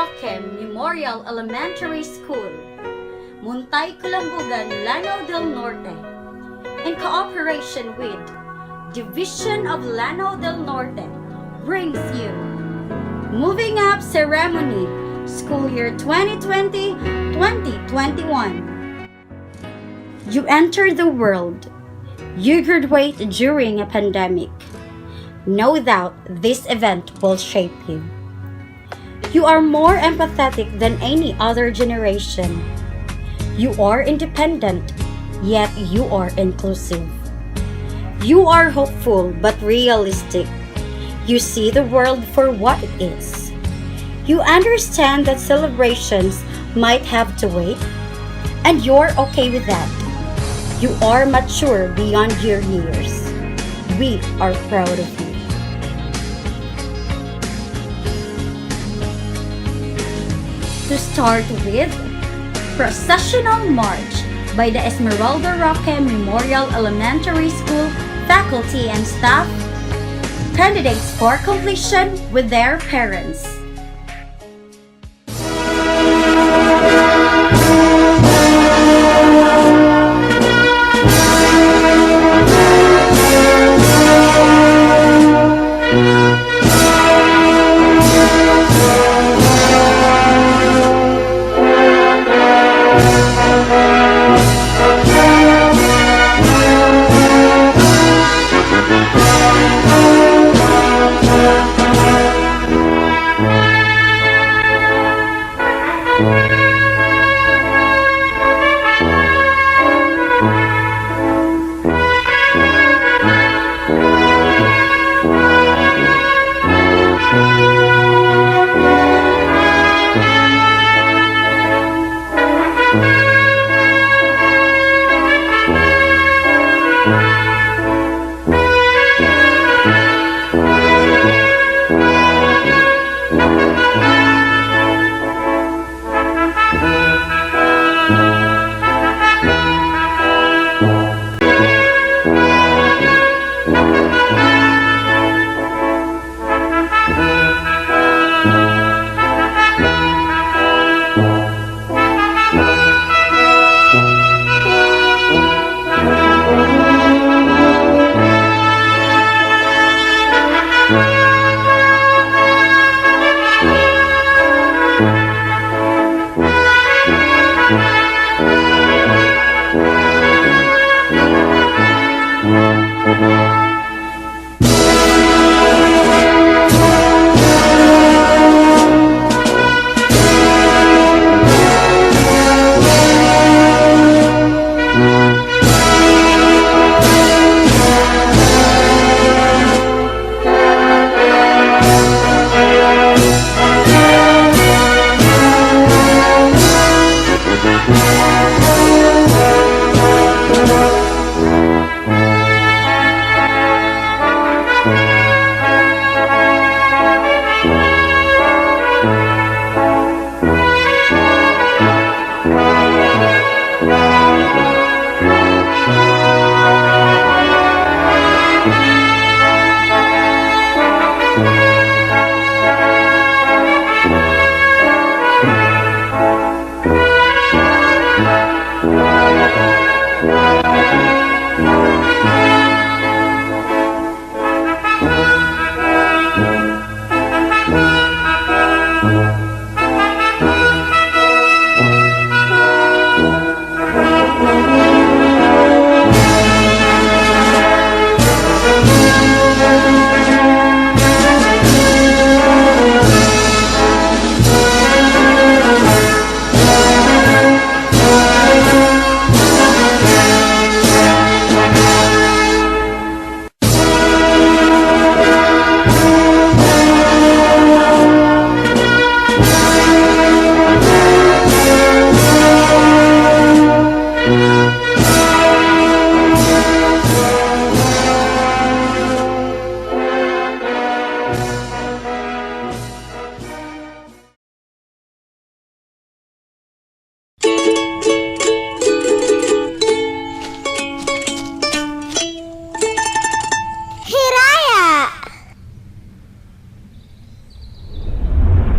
Roque Memorial Elementary School, Muntay, Kulambugan, Lanao del Norte, in cooperation with Division of Lanao del Norte, brings you Moving Up Ceremony, School Year 2020-2021. You enter the world. You graduate during a pandemic. No doubt this event will shape you. You are more empathetic than any other generation. You are independent, yet you are inclusive. You are hopeful but realistic. You see the world for what it is. You understand that celebrations might have to wait, and you're okay with that. You are mature beyond your years. We are proud of you. To start with, Processional March by the Esmeralda Roque Memorial Elementary School faculty and staff, candidates for completion with their parents.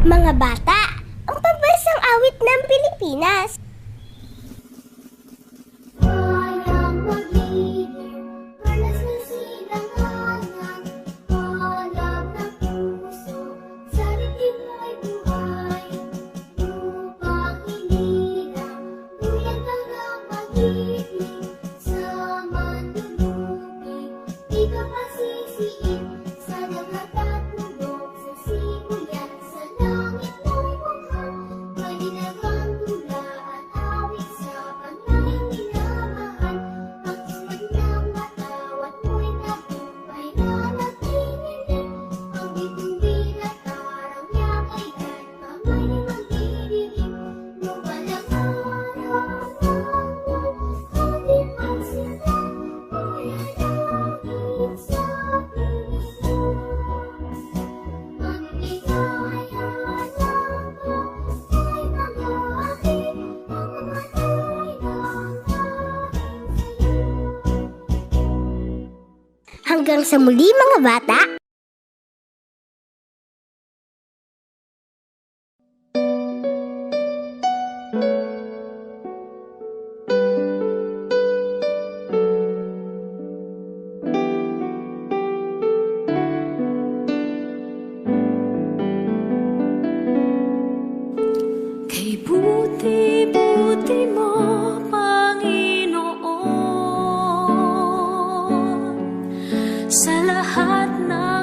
Mga bata, awit ng Pilipinas. Hanggang sa muli mga bata! Kay buti-buti mo, Panginoon, sa lahat ng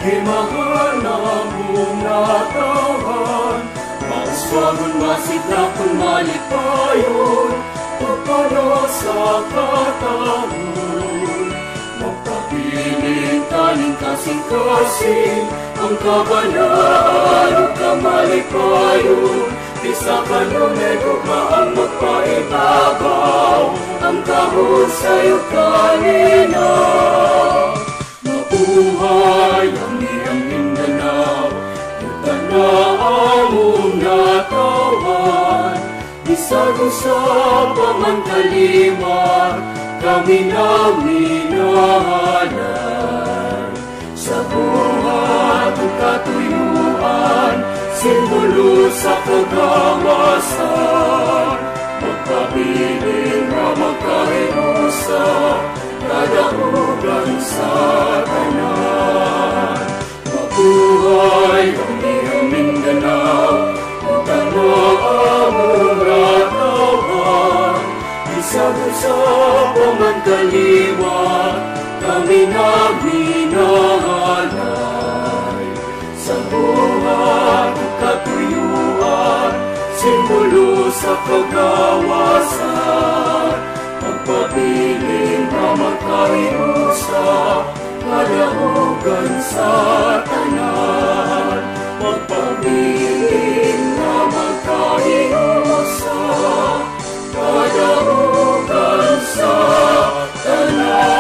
Mahal na mong natawan, mauswagon masigla kung malipayon, pagpala sa katahon. Magpapiling kanin kasing-kasing, ang kabanaan o kamalipayon. Isa ka nung nagugma ang magpaibabaw, ang kahon sa'yo kanina. Mabuhay ang iyong Mindanao, tanaw mong natawan. Bisag sa pamangkaliwa, kami na minahalan. Sa buhat ang katuyuan, simbolo sa kagawasan. Magpabiling na magkahinusa, kadahugan sa tanan. Mabuhay ang iyong Mindanao, tanaw mong natawan. Bisag sa pamangkaliwa, kami na minahalay. Sa buhat ang katuyuan, simbolo sa kagawasan. Magpabiling na magkahinusa, kadahugan sa tanan. Magpabiling na magkahinusa, kadahugan sa tanan.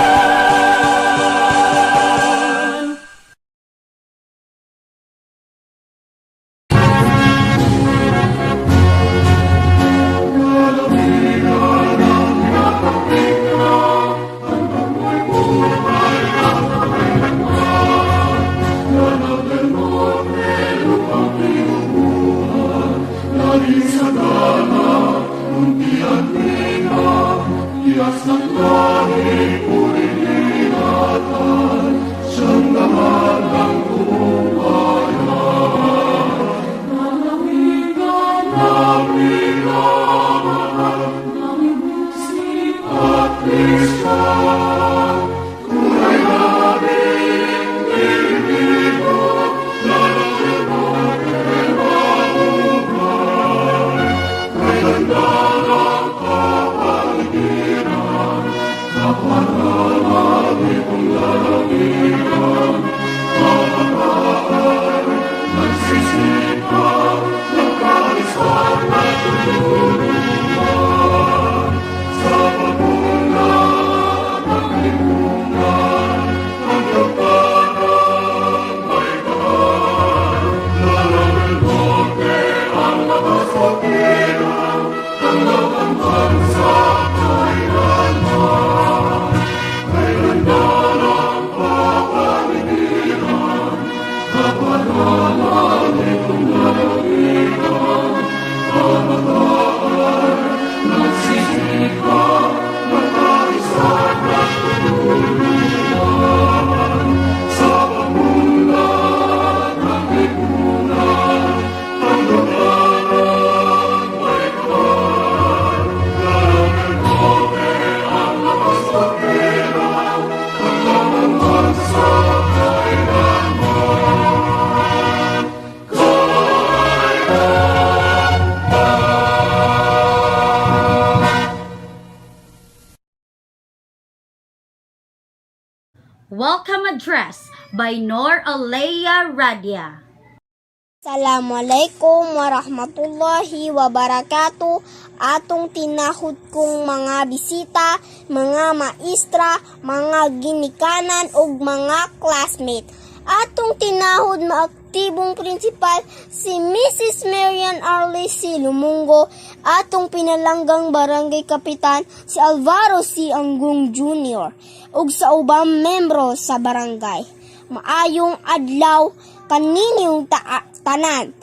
Welcome address by Nor Alea Radia. Assalamualaikum warahmatullahi wabarakatuh. Atong tinahod kong mga bisita, mga maestra, mga ginikanan ug mga classmate. Atong tinahod maaktibong prinsipal si Mrs. Marian Arlesi Lumungo, atong pinalanggang barangay kapitan si Alvaro C. Anggong Jr. ug sa ubang membro sa barangay. Maayong adlaw kaninyong tanan.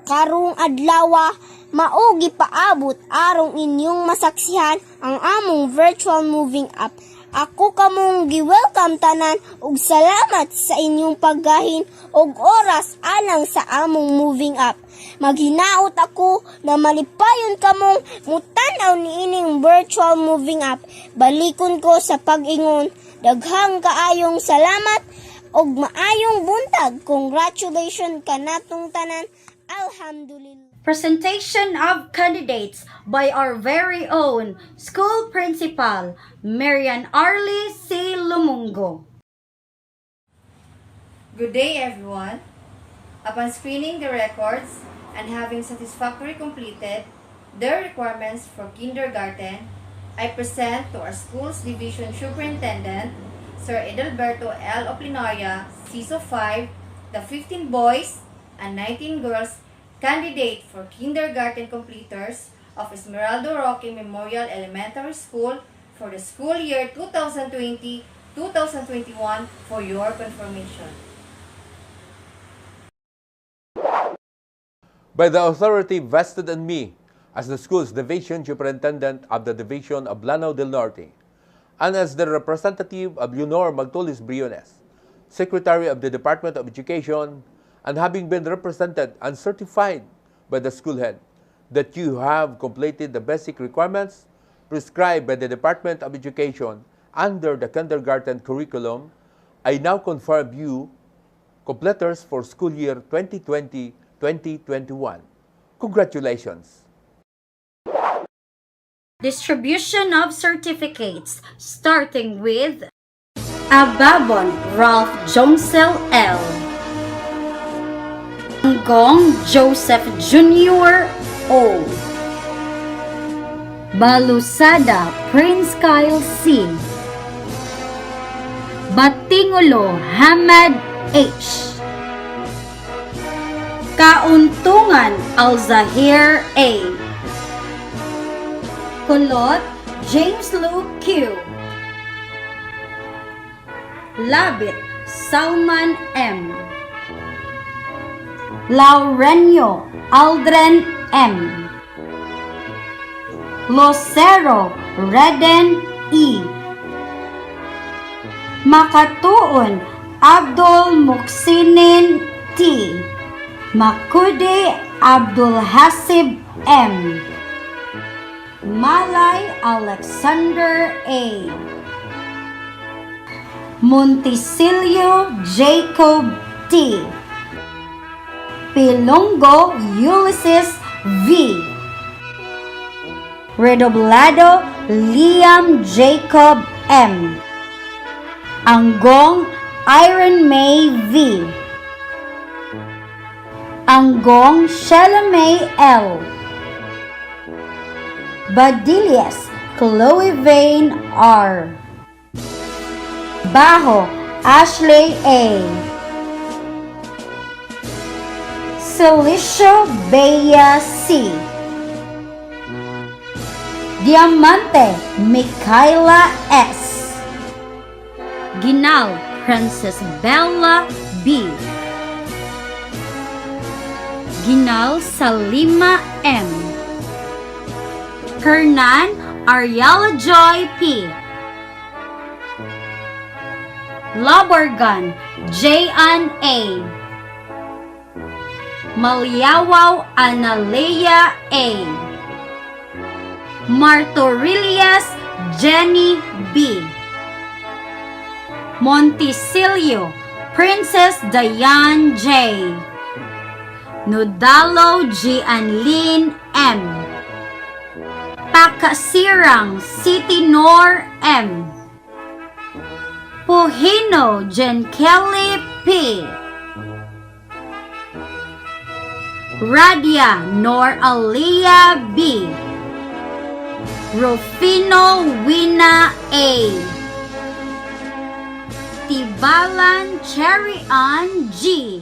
Karong adlaw maugi paabot arong inyong masaksihan ang among virtual moving up. Ako kamong gi-welcome tanan ug salamat sa inyong paggahin og oras alang sa among moving up. Maghinaot ako na malipayon kamong mutanaw niining virtual moving up. Balikon ko sa pag-ingon, daghang kaayong salamat og maayong buntag. Congratulations kanatong tanan. Alhamdulillah. Presentation of candidates by our very own school principal, Marian Arlie C. Lumungo. Good day, everyone. Upon screening the records and having satisfactorily completed their requirements for kindergarten, I present to our school's division superintendent, Sir Edelberto L. Oplinaria, CISO 5, the 15 boys and 19 girls candidate for kindergarten completers of Esmeralda Roque Memorial Elementary School for the school year 2020-2021 for your confirmation. By the authority vested in me as the school's division superintendent of the division of Lanao del Norte, and as the representative of Leonor Magtolis Briones, Secretary of the Department of Education, and having been represented and certified by the school head that you have completed the basic requirements prescribed by the Department of Education under the kindergarten curriculum, I now confirm you completers for school year 2020-2021. Congratulations! Distribution of certificates, starting with Ababon Ralph Jonsel L. Anggong Joseph Jr. O. Balusada Prince Kyle C. Batingulo Hamad H. Kauntungan Al-Zahir A. Kulot James Lou Q. Labit Salman M. Laurenio Aldren M. Losero Reden E. Makatuon Abdul Muksinin T. Makude Abdul Hasib M. Malay Alexander A. Monticelio Jacob T. Pilongo Ulysses V. Redoblado Liam Jacob M. Anggong Iron May V. Anggong Shalomay L. Badilias Chloe Vane R. Bajo Ashley A. Celicio Bea C. Diamante Micaela S. Ginal Princess Bella B. Ginal Salima M. Hernan Ariela Joy P. Laborgan J.An. A. Malyawaw Analea A. Martorilias Jenny B. Monticelio Princess Diane J. Nudalo Gianlin M. Pakasirang City Nor M. Puhino Jen Kelly P. Radia Nor Alia B. Rufino Wina A. Tibalan Cherryon G.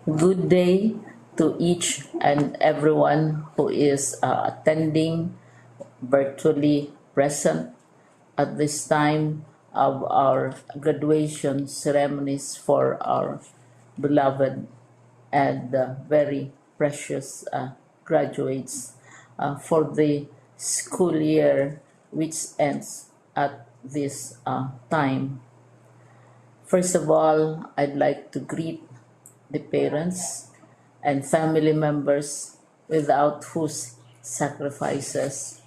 Good day to each and everyone who is attending virtually present at this time of our graduation ceremonies for our beloved and very precious graduates for the school year which ends at this time. First of all, I'd like to greet the parents and family members without whose sacrifices,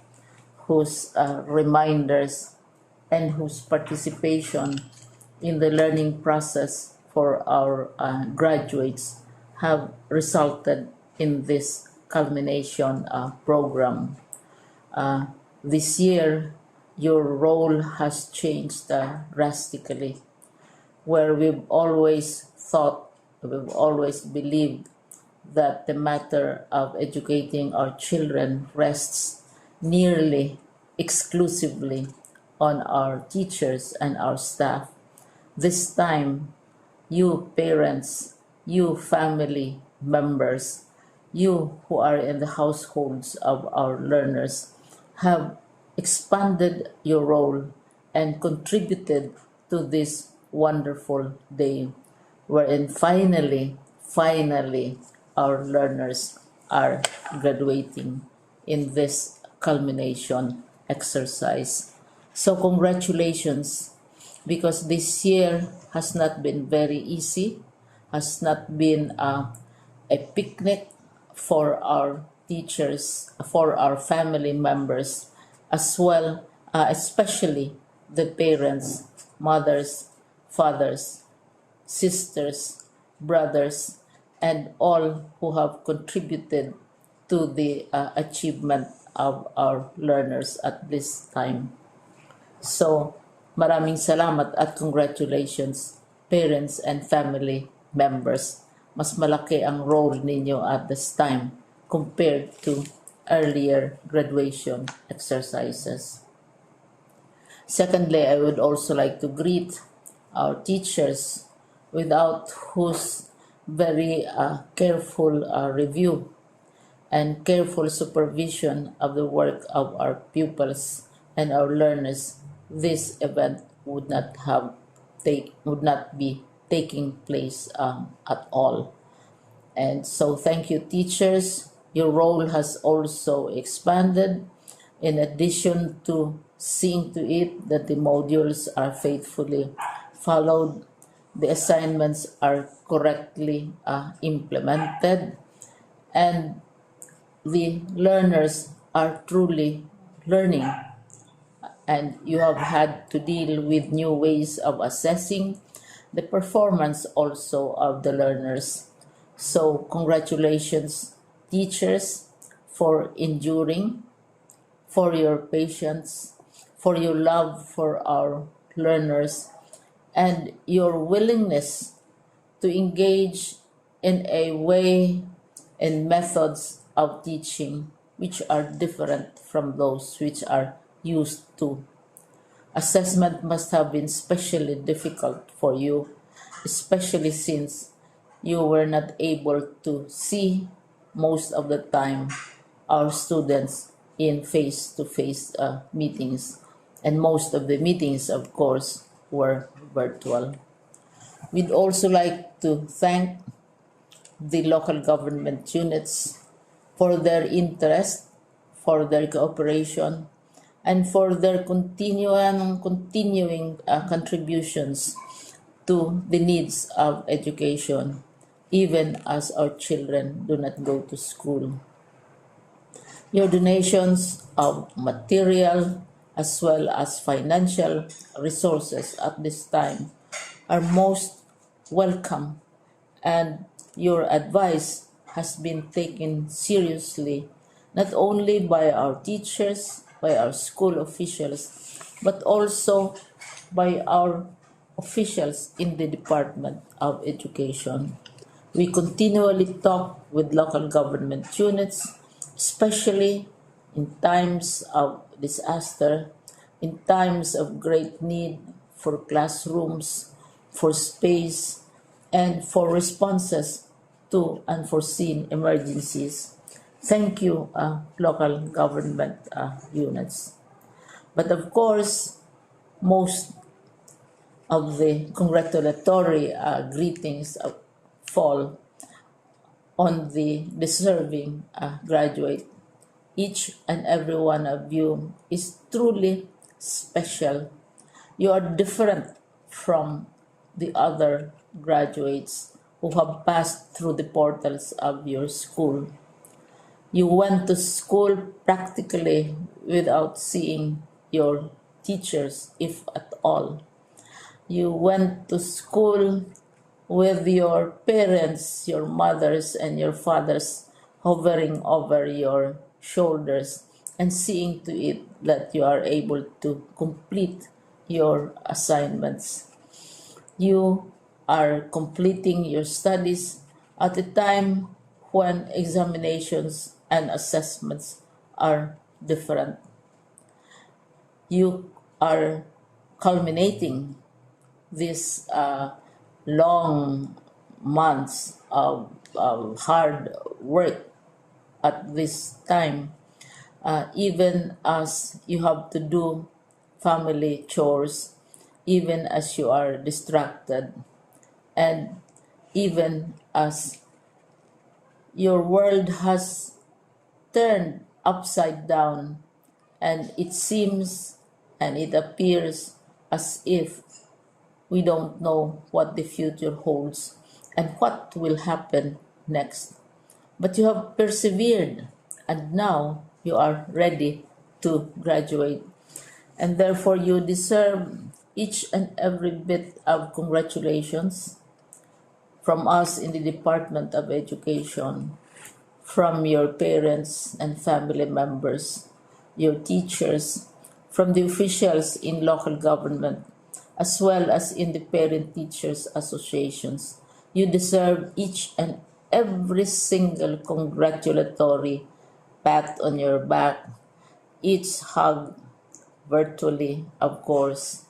whose reminders, and whose participation in the learning process for our graduates have resulted in this culmination program. This year, your role has changed drastically, where we've always believed that the matter of educating our children rests nearly exclusively on our teachers and our staff. This time, you parents, you family members, you who are in the households of our learners have expanded your role and contributed to this wonderful day wherein finally our learners are graduating in this culmination exercise. So congratulations, because this year has not been very easy, has not been a picnic for our teachers, for our family members, as well, especially the parents, mothers, fathers, sisters, brothers, and all who have contributed to the achievement of our learners at this time. So, maraming salamat at congratulations, parents and family members. Mas malaki ang role ninyo at this time compared to earlier graduation exercises. Secondly, I would also like to greet our teachers, without whose very careful review and careful supervision of the work of our pupils and our learners, this event would not be taking place at all. And so thank you, teachers. Your role has also expanded. In addition to seeing to it that the modules are faithfully followed, the assignments are correctly implemented, and the learners are truly learning, and you have had to deal with new ways of assessing the performance also of the learners. So congratulations, teachers, for enduring, for your patience, for your love for our learners, and your willingness to engage in a way and methods of teaching which are different from those which are used to. Assessment must have been especially difficult for you, especially since you were not able to see most of the time our students in face-to-face meetings, and most of the meetings, of course, were virtual. We'd also like to thank the local government units for their interest, for their cooperation, and for their continuing contributions to the needs of education, even as our children do not go to school. Your donations of material as well as financial resources at this time are most welcome, and your advice has been taken seriously not only by our teachers, by our school officials, but also by our officials in the Department of Education. We continually talk with local government units, especially in times of disaster, in times of great need for classrooms, for space, and for responses to unforeseen emergencies. Thank you, local government units. But of course, most of the congratulatory greetings fall on the deserving graduate Each and every one of you is truly special. You are different from the other graduates who have passed through the portals of your school. You went to school practically without seeing your teachers, if at all. You went to school with your parents, your mothers, and your fathers hovering over your shoulders and seeing to it that you are able to complete your assignments. You are completing your studies at a time when examinations and assessments are different. You are culminating these long months of hard work at this time, even as you have to do family chores, even as you are distracted, and even as your world has turned upside down, and it seems and it appears as if we don't know what the future holds and what will happen next. But you have persevered, and now you are ready to graduate. And therefore, you deserve each and every bit of congratulations from us in the Department of Education, from your parents and family members, your teachers, from the officials in local government, as well as in the parent teachers associations. You deserve each and every single congratulatory pat on your back, each hug virtually, of course,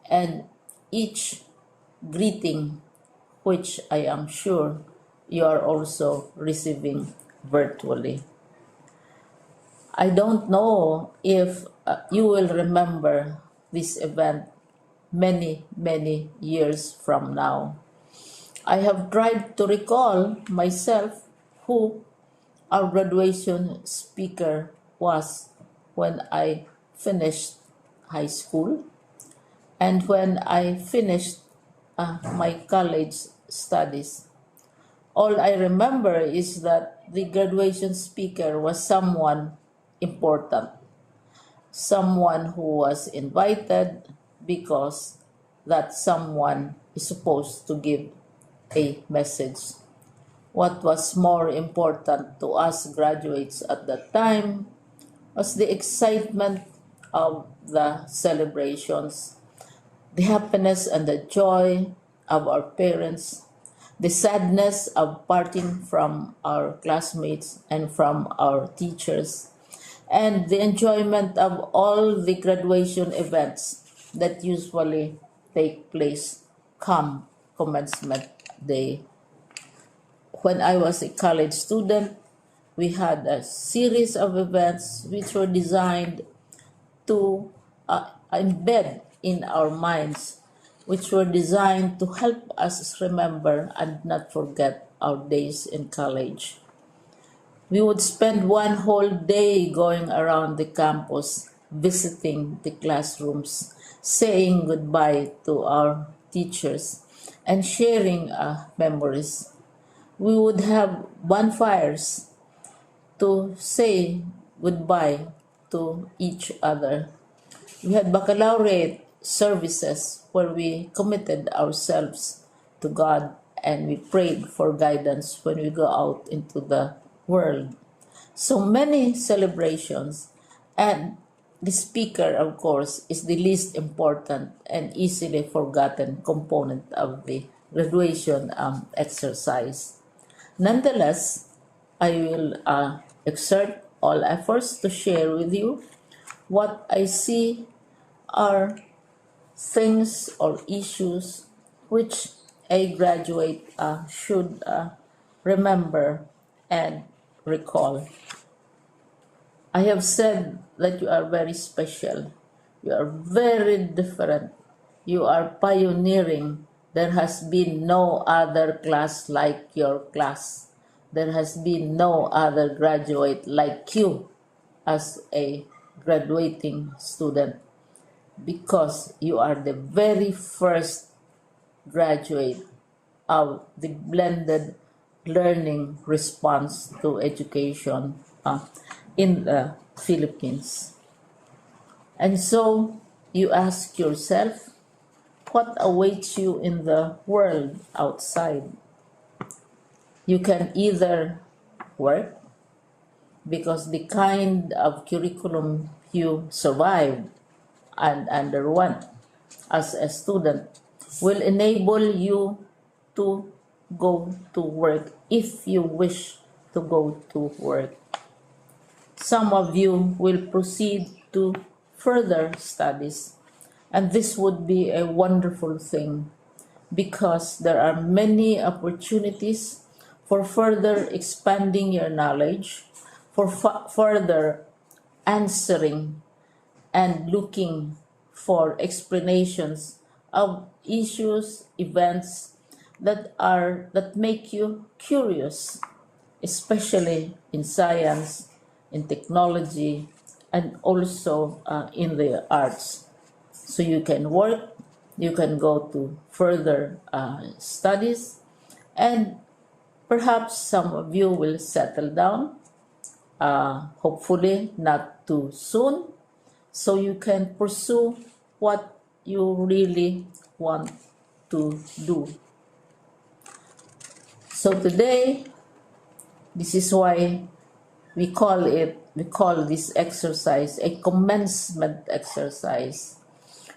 and each greeting, which I am sure you are also receiving virtually. I don't know if you will remember this event many, many years from now. I have tried to recall myself who our graduation speaker was when I finished high school and when I finished my college studies. All I remember is that the graduation speaker was someone important, someone who was invited because that someone is supposed to give a message. What was more important to us graduates at that time was the excitement of the celebrations, the happiness and the joy of our parents, the sadness of parting from our classmates and from our teachers, and the enjoyment of all the graduation events that usually take place come commencement day. When I was a college student, we had a series of events which were designed to embed in our minds, which were designed to help us remember and not forget our days in college. We would spend one whole day going around the campus, visiting the classrooms, saying goodbye to our teachers, and sharing memories. We would have bonfires to say goodbye to each other. We had baccalaureate services where we committed ourselves to God and we prayed for guidance when we go out into the world. So many celebrations, and the speaker, of course, is the least important and easily forgotten component of the graduation exercise. Nonetheless, I will exert all efforts to share with you what I see are things or issues which a graduate should remember and recall. I have said that you are very special. You are very different. You are pioneering. There has been no other class like your class. There has been no other graduate like you. as a graduating student because you are the very first graduate of the blended learning response to education in the Philippines. And so you ask yourself, what awaits you in the world outside? You can either work because the kind of curriculum you survived and underwent as a student will enable you to go to work if you wish to go to work. Some of you will proceed to further studies, and this would be a wonderful thing because there are many opportunities for further expanding your knowledge, for further answering and looking for explanations of issues, events that make you curious, especially in science, in technology, and also in the arts. So you can work, you can go to further studies, and perhaps some of you will settle down, hopefully not too soon, so you can pursue what you really want to do. So today, this is why we call this exercise a commencement exercise.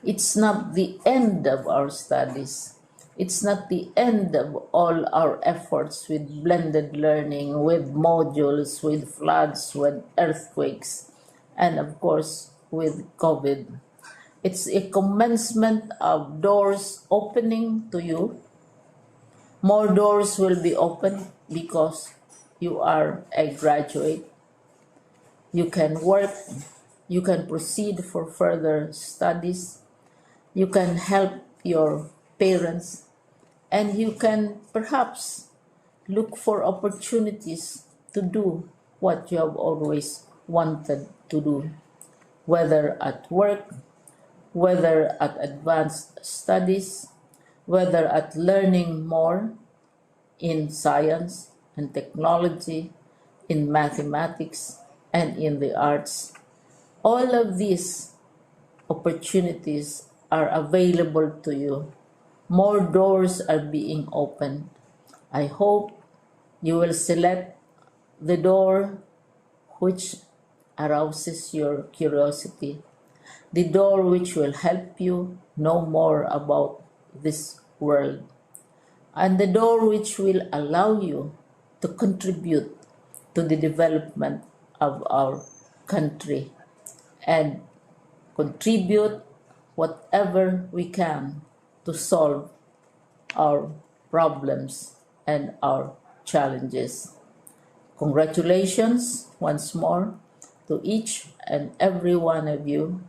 It's not the end of our studies. It's not the end of all our efforts with blended learning, with modules, with floods, with earthquakes, and of course with COVID. It's a commencement of doors opening to you. More doors will be opened because you are a graduate. You can work, you can proceed for further studies, you can help your parents, and you can perhaps look for opportunities to do what you have always wanted to do, whether at work, whether at advanced studies, whether at learning more in science and technology, in mathematics, and in the arts. All of these opportunities are available to you. More doors are being opened. I hope you will select the door which arouses your curiosity, the door which will help you know more about this world, and the door which will allow you to contribute to the development of our country and contribute whatever we can to solve our problems and our challenges. Congratulations once more to each and every one of you.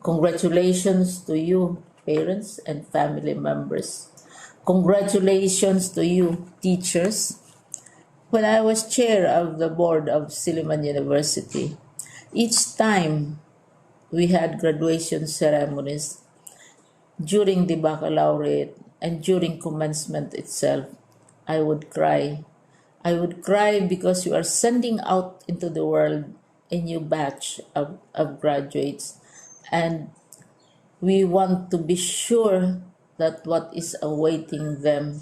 Congratulations to you, parents and family members. Congratulations to you, teachers. When I was chair of the board of Silliman University, each time we had graduation ceremonies during the baccalaureate and during commencement itself, I would cry. I would cry because you are sending out into the world a new batch of graduates, and we want to be sure that what is awaiting them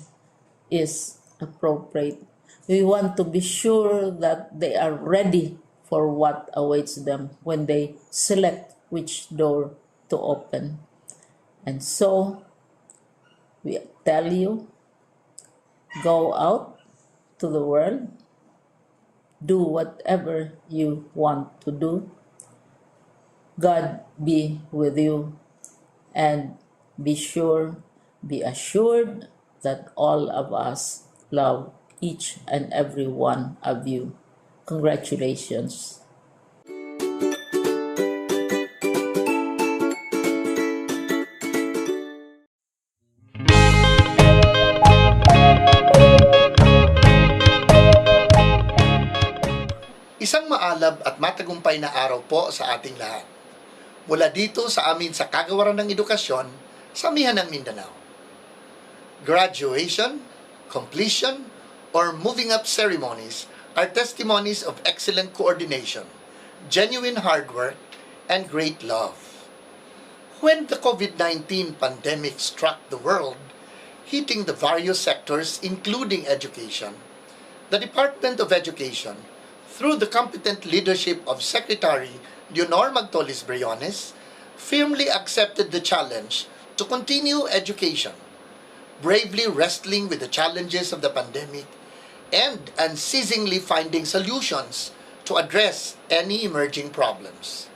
is appropriate. We want to be sure that they are ready for what awaits them when they select which door to open. And so we tell you, go out to the world, do whatever you want to do. God be with you, and be assured that all of us love each and every one of you. Congratulations. Isang maalam maulap at matagumpay na araw po sa ating lahat. Mula dito sa amin sa Kagawaran ng Edukasyon sa Amihan ng Mindanao. Graduation, completion, or moving up ceremonies are testimonies of excellent coordination, genuine hard work, and great love. When the COVID-19 pandemic struck the world, hitting the various sectors including education, the Department of Education, through the competent leadership of Secretary Leonor Magtolis-Briones, firmly accepted the challenge to continue education, bravely wrestling with the challenges of the pandemic and unceasingly finding solutions to address any emerging problems.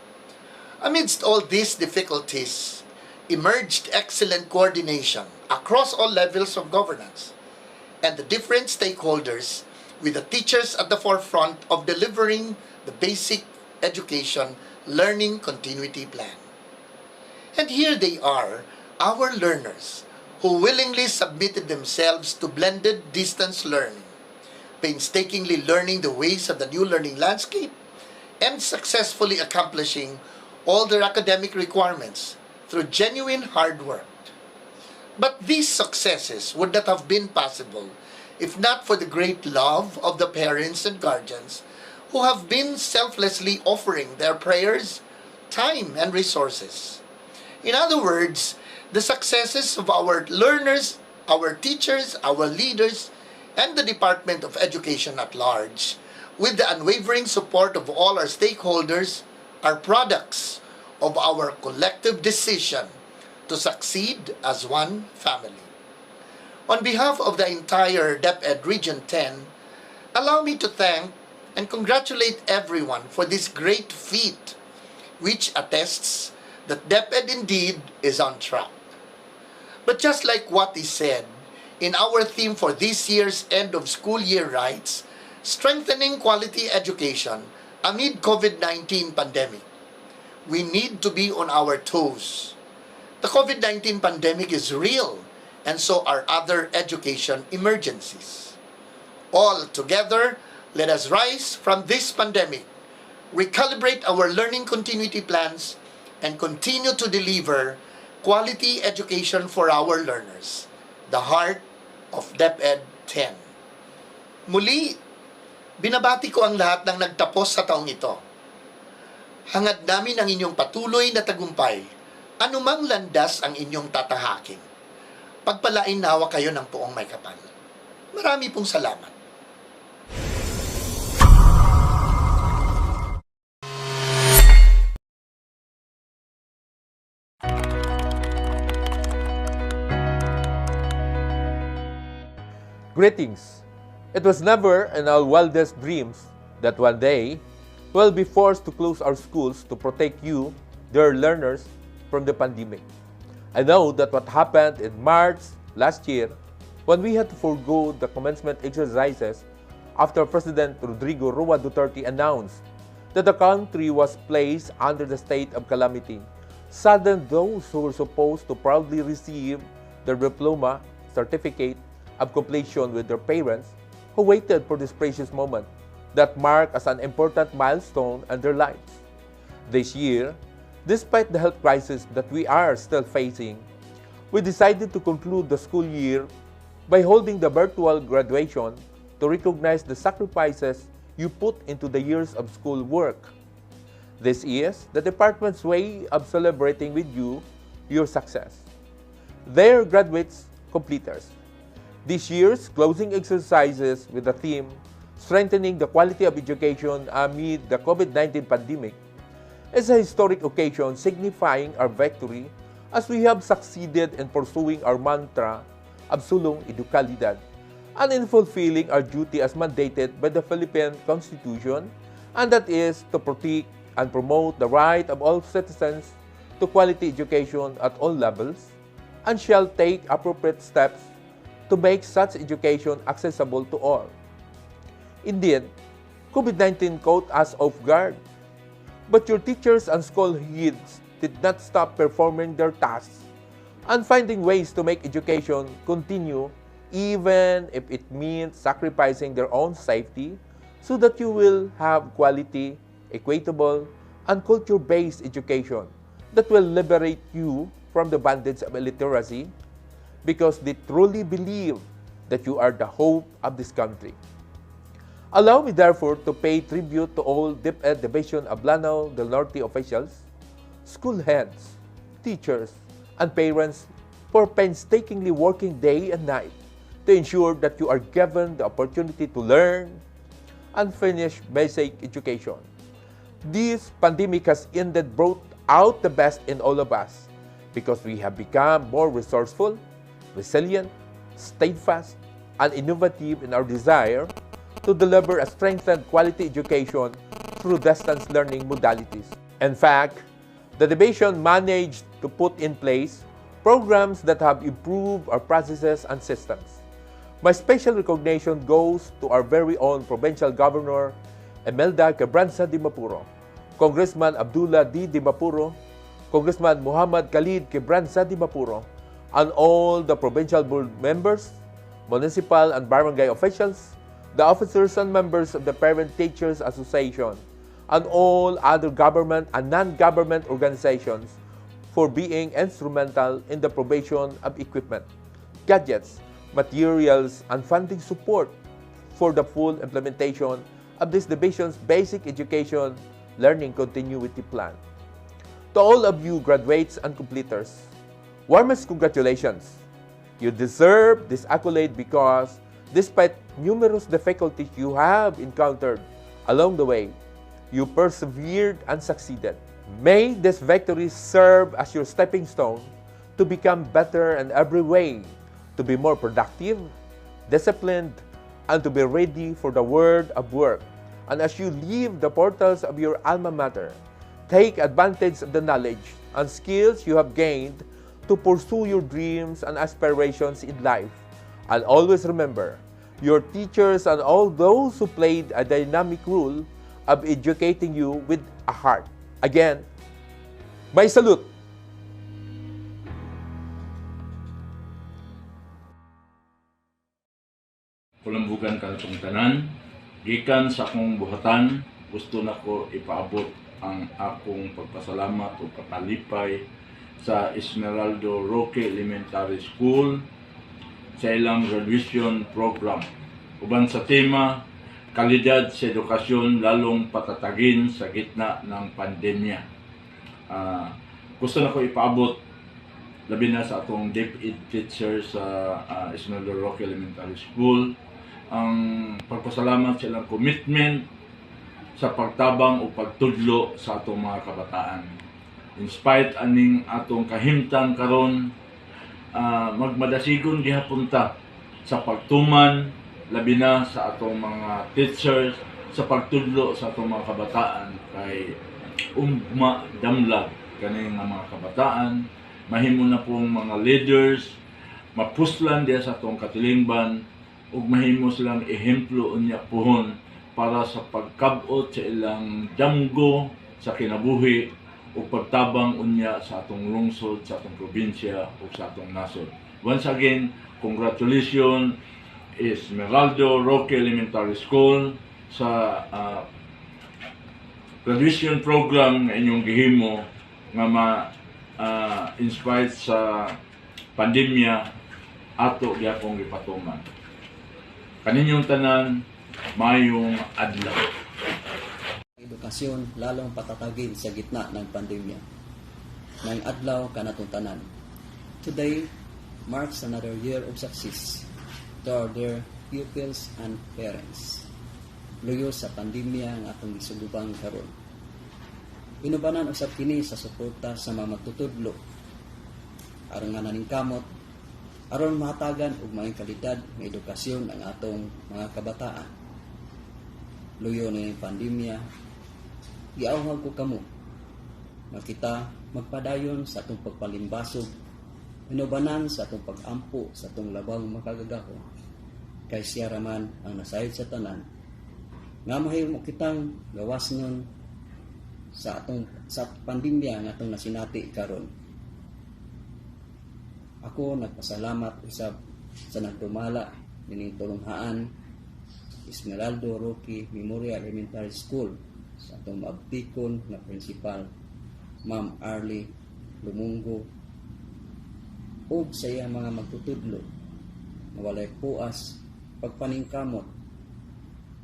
Amidst all these difficulties, emerged excellent coordination across all levels of governance and the different stakeholders, with the teachers at the forefront of delivering the basic education learning continuity plan. And here they are, our learners, who willingly submitted themselves to blended distance learning, painstakingly learning the ways of the new learning landscape, and successfully accomplishing all their academic requirements through genuine hard work. But these successes would not have been possible if not for the great love of the parents and guardians who have been selflessly offering their prayers, time, and resources. In other words, the successes of our learners, our teachers, our leaders, and the Department of Education at large, with the unwavering support of all our stakeholders, are products of our collective decision to succeed as one family. On behalf of the entire DepEd Region 10, allow me to thank and congratulate everyone for this great feat, which attests that DepEd indeed is on track. But just like what is said in our theme for this year's end of school year rites, strengthening quality education amid COVID-19 pandemic, we need to be on our toes. The COVID-19 pandemic is real, and so are other education emergencies. All together, let us rise from this pandemic, recalibrate our learning continuity plans, and continue to deliver quality education for our learners, the heart of DepEd 10. Muli, binabati ko ang lahat ng nagtapos sa taong ito. Hangad namin ang inyong patuloy na tagumpay, anumang landas ang inyong tatahakin. Pagpalain nawa kayo ng poong may kapal. Marami pong salamat. Greetings. It was never in our wildest dreams that one day we'll be forced to close our schools to protect you, dear learners, from the pandemic. I know that what happened in March last year when we had to forego the commencement exercises after President Rodrigo Roa Duterte announced that the country was placed under the state of calamity, saddened those who were supposed to proudly receive their diploma certificate of completion with their parents who waited for this precious moment that marked as an important milestone in their lives. This year, despite the health crisis that we are still facing, we decided to conclude the school year by holding the virtual graduation to recognize the sacrifices you put into the years of school work. This is the department's way of celebrating with you your success. Their graduates, completers. This year's closing exercises with the theme, Strengthening the Quality of Education Amid the COVID-19 Pandemic, is a historic occasion signifying our victory as we have succeeded in pursuing our mantra of sulong edukalidad and in fulfilling our duty as mandated by the Philippine Constitution, and that is to protect and promote the right of all citizens to quality education at all levels, and shall take appropriate steps to make such education accessible to all. Indeed, COVID-19 caught us off guard, but your teachers and school heads did not stop performing their tasks and finding ways to make education continue even if it means sacrificing their own safety so that you will have quality equitable, and culture-based education that will liberate you from the bondage of illiteracy, because they truly believe that you are the hope of this country. Allow me therefore to pay tribute to all DepEd Division of Lanao del Norte officials, school heads, teachers, and parents for painstakingly working day and night to ensure that you are given the opportunity to learn and finish basic education. This pandemic has indeed brought out the best in all of us because we have become more resourceful, resilient, steadfast, and innovative in our desire to deliver a strengthened quality education through distance learning modalities. In fact, the division managed to put in place programs that have improved our processes and systems. My special recognition goes to our very own Provincial Governor, Imelda Quebranza de Mapuro, Congressman Abdullah D. de Mapuro, Congressman Muhammad Khalid Quebranza de Mapuro, and all the provincial board members, municipal and barangay officials, the officers and members of the Parent Teachers Association, and all other government and non-government organizations for being instrumental in the provision of equipment, gadgets, materials, and funding support for the full implementation of this division's basic education learning continuity plan. To all of you graduates and completers, warmest congratulations. You deserve this accolade because despite numerous difficulties you have encountered along the way, you persevered and succeeded. May this victory serve as your stepping stone to become better in every way, to be more productive, disciplined, and to be ready for the world of work. And as you leave the portals of your alma mater, take advantage of the knowledge and skills you have gained to pursue your dreams and aspirations in life. And always remember, your teachers and all those who played a dynamic role of educating you with a heart. Again, may salute! Kulambugan kanitong tanan, gikan sa akong buhatan, gusto na ko ipaabot ang akong pagpasalamat o kapalipay sa Esmeraldo Roque Elementary School sa ilang graduation program. Uban sa tema, kalidad sa edukasyon lalong patatagin sa gitna ng pandemya. Gusto na ko ipaabot labi na sa atong DepEd teachers sa Esmeraldo Roque Elementary School ang pagpasalamat sa ilang commitment sa pagtabang o pagtudlo sa atong mga kabataan. In spite aning atong kahimtang karon, magmadasigon gihapunta sa pagtuman labi na sa atong mga teachers sa pagtudlo sa atong mga kabataan kay damlag kaning mga kabataan, mahimo na pong mga leaders mapuslan diya sa atong katilingban ug mahimo silang ehemplo unya pohon para sa pagkabot sa ilang damgo sa kinabuhi o pagtabang unya sa atong lungsod, sa atong probinsya o sa atong nasod. Once again, congratulations Esmeraldo Roque Elementary School sa graduation program nga inyong gihimo nga ma-inspired sa pandemya ato gyapong gipatuman. Kaninyong tanan, mayong adlaw. Edukasyon lalong patatagin sa gitna ng pandemya. Ngayong adlaw kanatong tanan. Today marks another year of success to our dear pupils and parents. Luyo sa pandemya ang atong gisugubang karon. Inubanan usab kini sa suporta sa mga magtutudlo aron nga naningkamot aron mahatagan og maayong kalidad nga edukasyon ang atong mga kabataan. Luyo ni pandemya, giawhag ko kamo nga kita magpadayon sa atong pagpalimbasog, inubanan sa atong pag-ampo sa atong labang makagagaho, kay siya raman ang nasayod sa tanan, nga mahimo kitang gawasnon sa pandemya nga atong nasinati karon. Ako nagpasalamat usab sa nagdumala nining tulunghaan Esmeraldo Roque Memorial Elementary School sa atong maabtikon na principal, Ma'am Arlie Lumungo, ug sa iyang mga magtutudlo na walay puas pagpaningkamot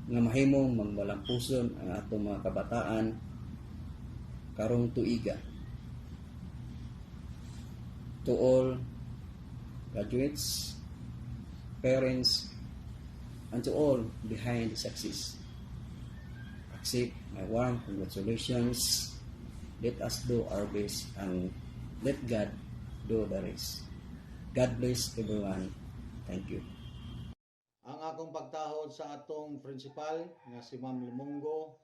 nga mahimong magwalampuson ang atong mga kabataan karong tuiga. To all graduates, parents, and to all behind the success, accept my warm congratulations. Let us do our best and let God do the rest. God bless everyone. Thank you. Ang akong pagtahod sa atong principal nga si Ma'am Lumungo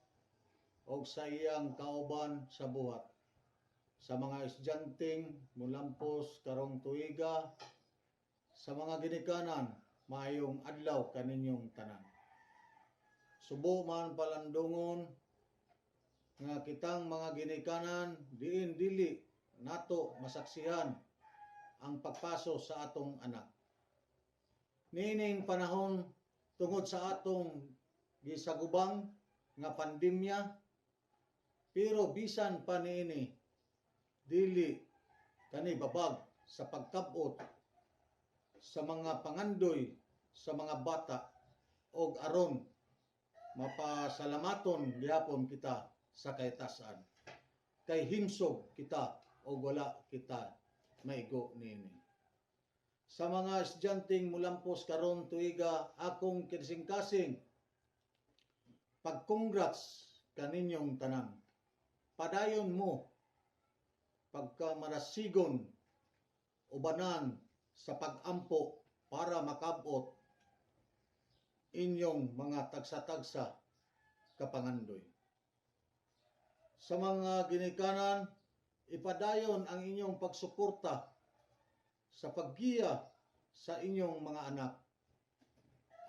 o sa iyang kauban sa buhat. Sa mga estudyanteng mulampos karong tuiga, sa mga ginikanan, maayong adlaw kaninyong tanan. Subo man palandungon nga kitang mga ginikanan diin dili nato masaksihan ang pagpaso sa atong anak. Nining panahon tungod sa atong gisagubang nga pandemya, pero bisan pa niini dili kani babag sa pagkabot sa mga pangandoy sa mga bata og aron mapasalamaton gihapon kita sa kaytasan. Kay himsog kita og wala kita maigo niini. Sa mga estudyanteng mulampos karon tuiga, akong kinsing-kasing pag-congrats kaninyong tanan. Padayon mo pagka marasigon ubanan sa pag-ampo para makabot inyong mga tagsa-tagsa kapangandoy. Sa mga ginikanan, ipadayon ang inyong pagsuporta sa paggiya sa inyong mga anak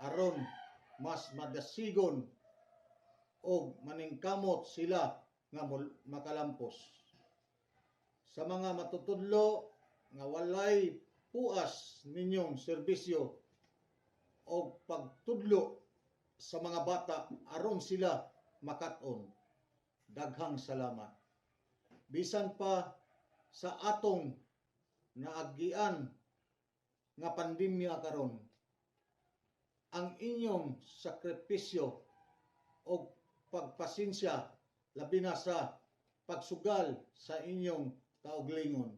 aron mas madasigon o maningkamot sila nga makalampos. Sa mga matutudlo nga walay puas ninyong serbisyo o pagtudlo sa mga bata aron sila makat-on, daghang salamat. Bisan pa sa atong naagian nga pandemya karon, ang inyong sakripisyo o pagpasensya labi na sa pagsugal sa inyong kauglingon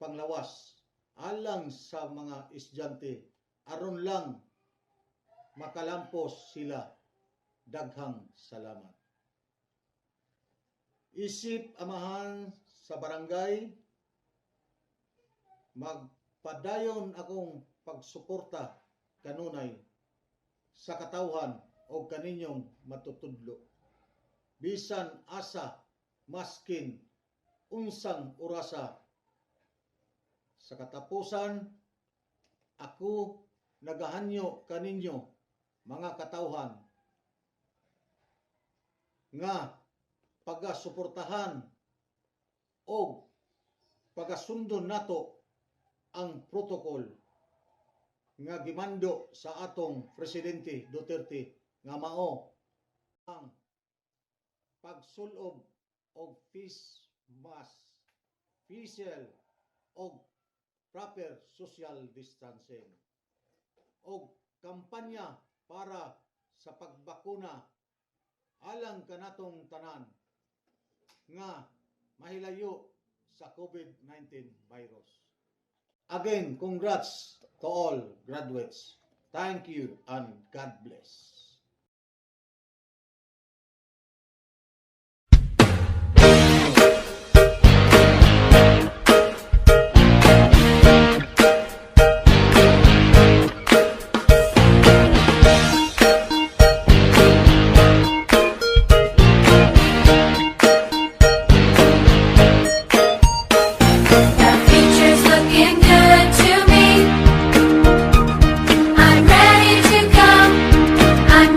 panglawas alang sa mga estudyante aron lang makalampos sila, daghang salamat. Isip amahan sa barangay, magpadayon akong pagsuporta kanunay sa katawhan o kaninyong matutudlo. Bisan asa, maskin, unsang orasa. Sa katapusan, ako nagahanyo kaninyo, mga katawhan, nga pagasuportahan o pagasundon nato ang protocol nga gimando sa atong Presidente Duterte nga mao ang pagsulob og face mask, facial og proper social distancing og kampanya para sa pagbakuna alang kanatong tanan nga mahilayo sa COVID-19 virus. Again, congrats to all graduates. Thank you and God bless. The future's looking good to me. I'm ready to come. I'm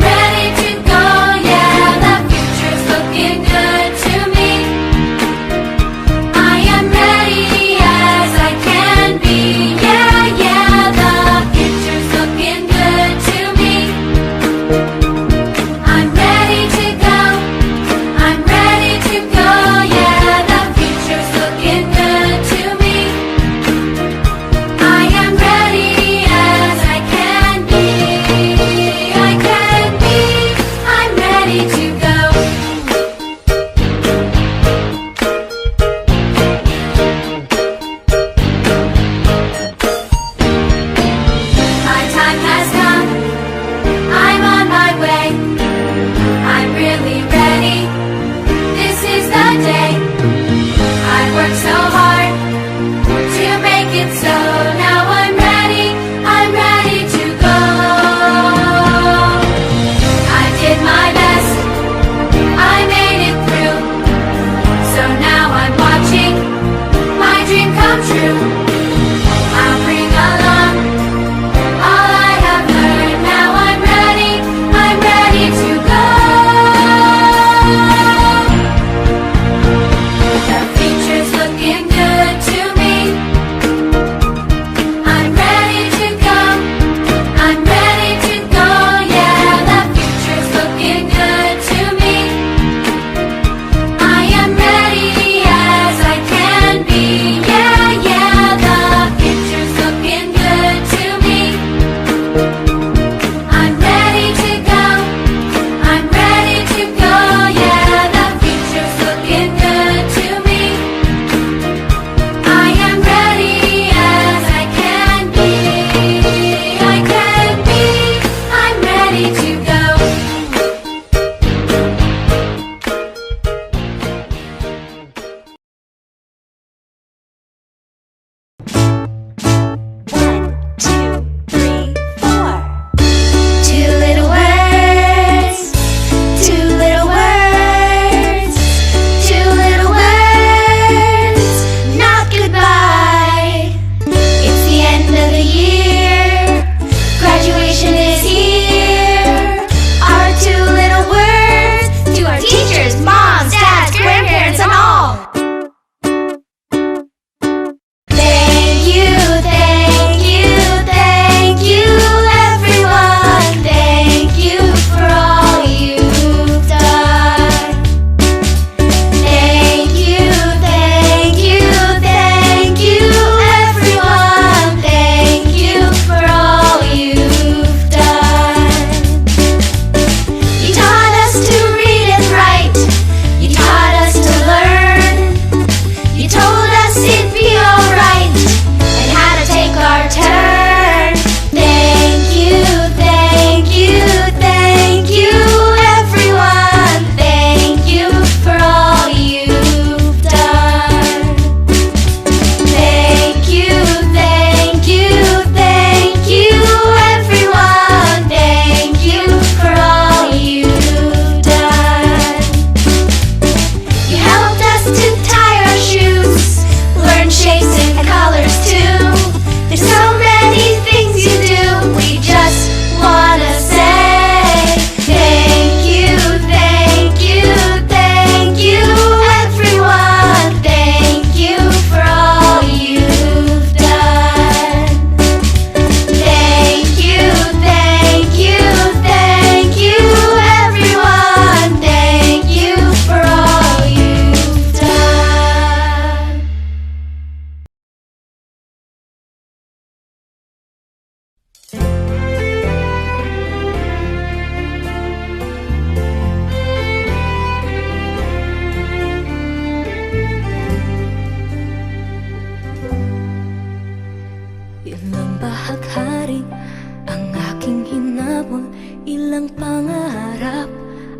Ilang pangarap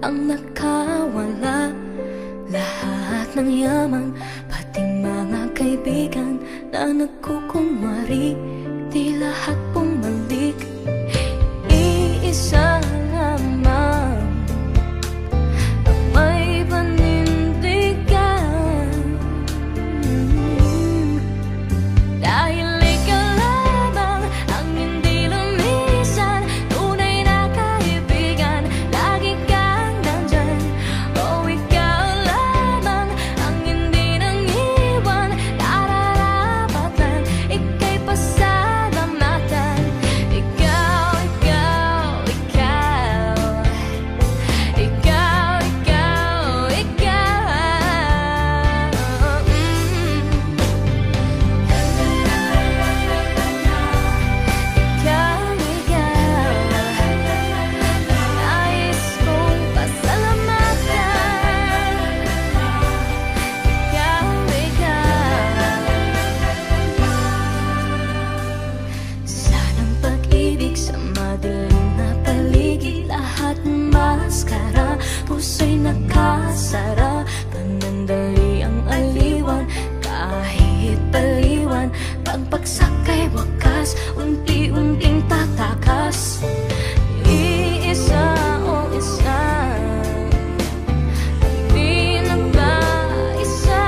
ang nakawala, lahat ng yaman, pating mga kaibigan na nagkukunwari, di lahat bumalik. Iisa lamang ang may panindigan, dahil ikaw lamang ang hindi lumisan, tunay na kaibigan, lagi kang nandyan. Oh, ikaw lamang ang hindi nang iwan, nararapatan, ika'y pasalamatan. Ikaw, ikaw, ikaw, ikaw, ikaw, nais kong pasalamatan. Sanang pag-ibig sa madilim na paligid, lahat maskara, puso'y nakasara, panandali ang aliwan, kahit baliwan, pagbagsak kay wakas, unti-unting tatakas. Iisa o isa, di nagkaisa,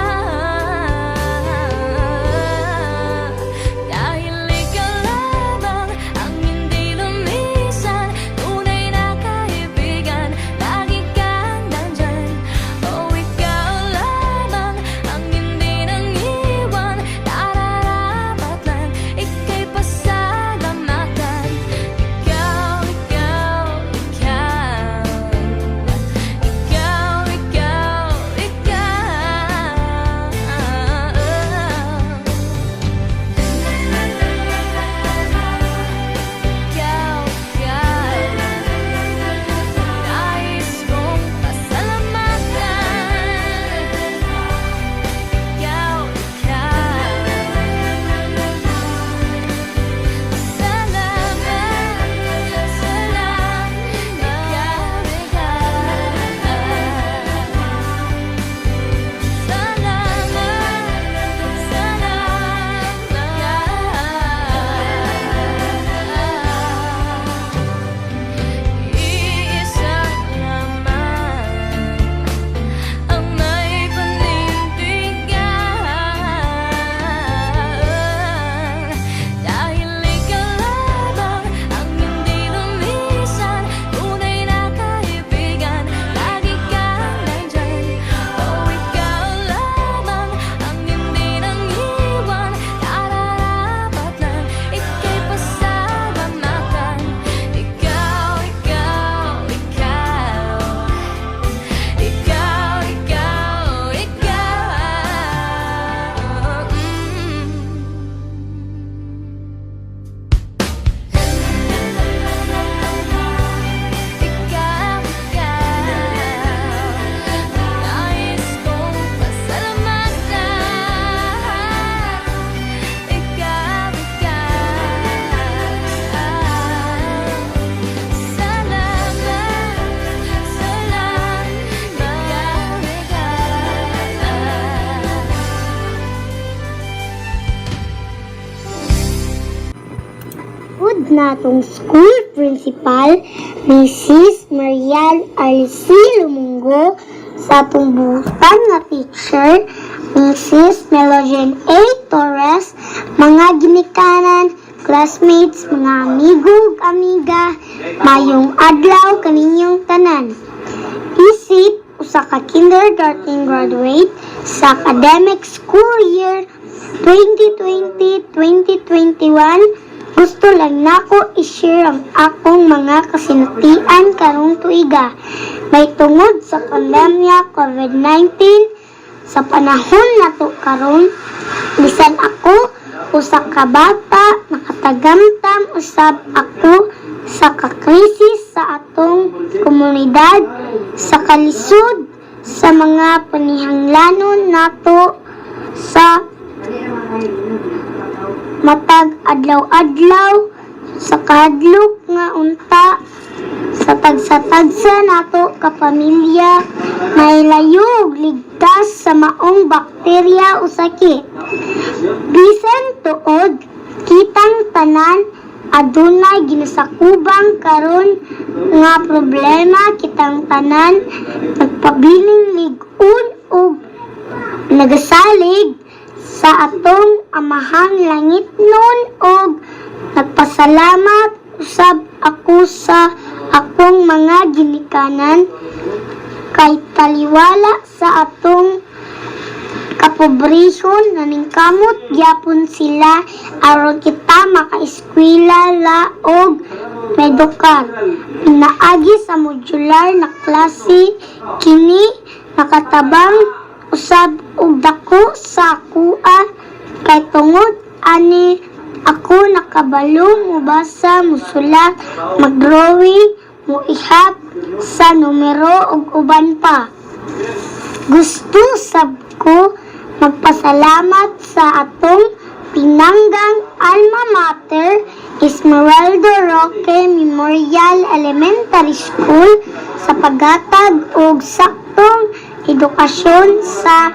dahil ikaw lamang ang hindi lumisan, tunay na kaibigan, lagi kang nandyan. Oh, ikaw lamang ang hindi nang iwan, nararapat lang, ika'y pasalamatan. Ikaw, ikaw, ikaw, ikaw, ikaw, nais kong pasalamatan. Ikaw, iisa lamang ang may panindigan, dahil ikaw lamang ang hindi lumisan, tunay na kaibigan, lagi kang nandyan. Oh, ikaw lamang ang hindi nang iwan, nararapat lang, ika'y pasalamatan. Ikaw, ikaw, ikaw, ikaw, ikaw, nais kong pasalamatan. Ikaw, Good natong school principal, Mrs. Marial Alici Lumungo, sa pumbutan na teacher, Mrs. Melogen A. Torres, mga ginikanan, classmates, mga amigo ug amiga, mayong adlaw kaninyong tanan. Isip usa ka kindergarten graduate sa academic school year 2020-2021, gusto lang nako i-share ang akong mga kasinatian karong tuiga. May tungod sa pandemya COVID-19 sa panahon nato karon, bisan ako usa ka bata, nakatagamtam usab ako sa kakrisis sa atong komunidad, sa kalisod sa mga panihanglanon nato sa matag adlaw-adlaw sa kahadlok nga unta sa tagsa-tagsa nato ka pamilya may layog ligtas sa maong bakterya o sakit. Bisan tuod kitang tanan adunay ginasakubang karon nga problema, kitang tanan nagpabiling lig-on ug nagasalig sa atong amahang langit nun ug nagpasalamat usab ako sa akong mga ginikanan kay taliwala sa atong kapobrehon naningkamot gyapon sila aron kita makaeskwela la og medukar. Pinaagi sa modular na klase kini nakatabang usab og dako sa kuha kay tungod ani ako nakabalo mubasa, musulat, magdrawing, muihap sa numero ug uban pa. Gusto sab ko magpasalamat sa atong pinanggang alma mater Esmeralda Roque Memorial Elementary School sa paghatag og saktong edukasyon sa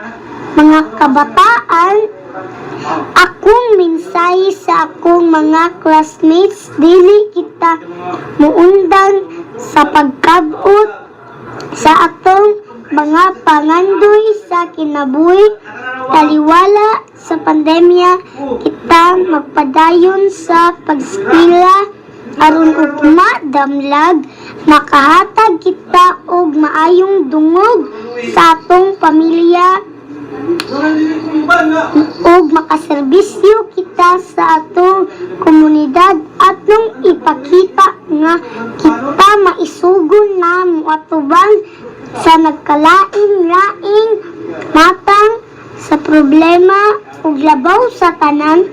mga kabataan. Akong mensahe sa akong mga classmates, dili kita muundang sa pagkabot sa atong mga pangandoy sa kinabuhi. Taliwala sa pandemya, kita magpadayon sa pag-eskwela aron ugma damlag makahatag kita og maayong dungog sa atong pamilya ug makaserbisyo kita sa atong komunidad. Atong ipakita nga kita maisugon na moatubang sa nagkalain-laing matang sa problema ug labaw sa tanan.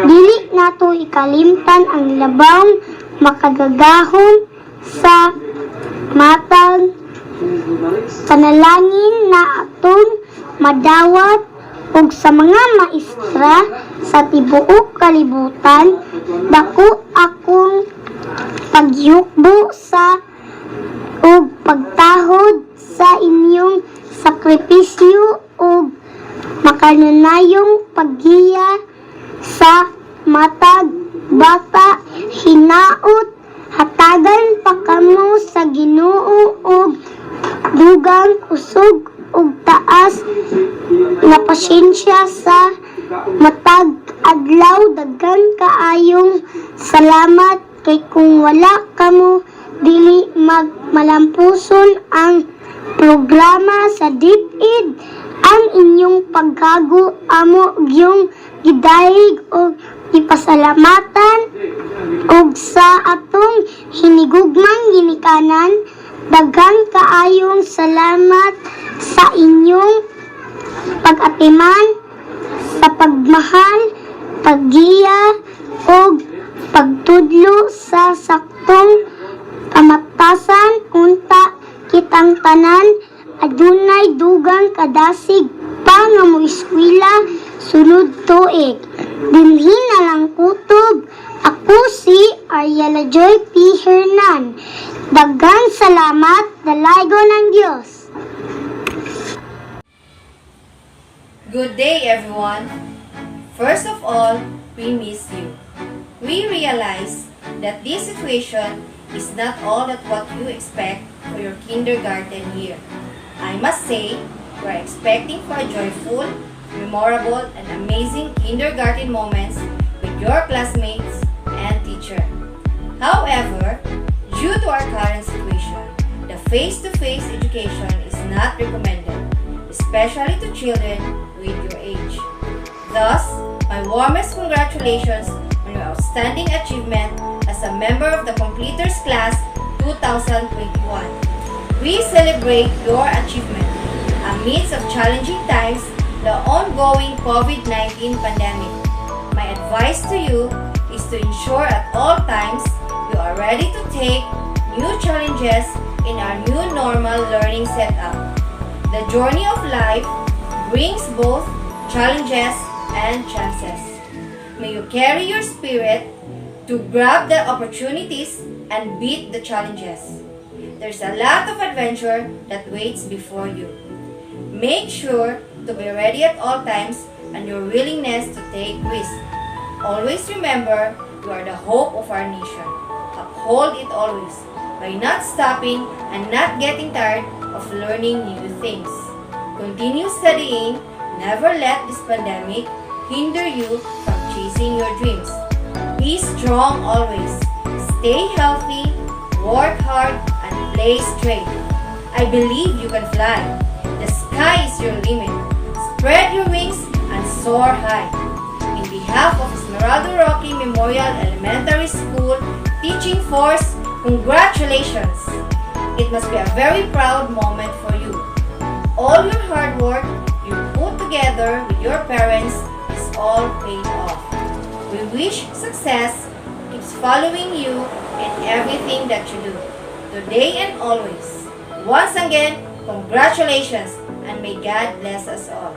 Dili nato ikalimtan ang labawng makagagahon sa matang panalangin na atong madawat ug sa mga maestra sa tibuok kalibutan. Dako akong pagyukbo sa ug pagtahod sa inyong sakripisyo ug makanunayong paggiya sa matag bata hinaot. Hatagan pa kamo sa Ginoo ug dugang usog ug taas nga pasyensya sa matag adlaw. Daghan kaayong salamat kay kung wala kamo dili malampuson ang programa sa DepEd. Ang inyong paghago amo gyung gidayeg og ipasalamatan ug sa atong hinigugmang ginikanan. Daghang kaayong salamat sa inyong pag-atiman, sa pagmahal, paggiya ug pagtudlo sa saktong kamatasan. Unta kitang tanan adunay dugang kadasig pa nga moeskwela sunod tuig. Dinhi na lang kutob. Ako si Ariela Joy P. Hernan. Daghang salamat, dalaygo ng Diyos. Good day, everyone. First of all, we miss you. We realize that this situation is not all that what you expect for your kindergarten year. I must say, we're expecting for a joyful, memorable, and amazing kindergarten moments with your classmates and teacher. However, due to our current situation, the face-to-face education is not recommended, especially to children with your age. Thus, my warmest congratulations on your outstanding achievement as a member of the Completers Class 2021. We celebrate your achievement amidst of challenging times, the ongoing COVID-19 pandemic. My advice to you is to ensure at all times you are ready to take new challenges in our new normal learning setup. The journey of life brings both challenges and chances. May you carry your spirit to grab the opportunities and beat the challenges. There's a lot of adventure that waits before you. Make sure to be ready at all times and your willingness to take risks. Always remember, you are the hope of our nation. Uphold it always by not stopping and not getting tired of learning new things. Continue studying. Never let this pandemic hinder you from chasing your dreams. Be strong always. Stay healthy, work hard, and play straight. I believe you can fly. The sky is your limit. Spread your wings and soar high. In behalf of Esmeralda Rocky Memorial Elementary School Teaching Force, congratulations! It must be a very proud moment for you. All your hard work you put together with your parents is all paid off. We wish success keeps following you in everything that you do, today and always. Once again, congratulations and may God bless us all.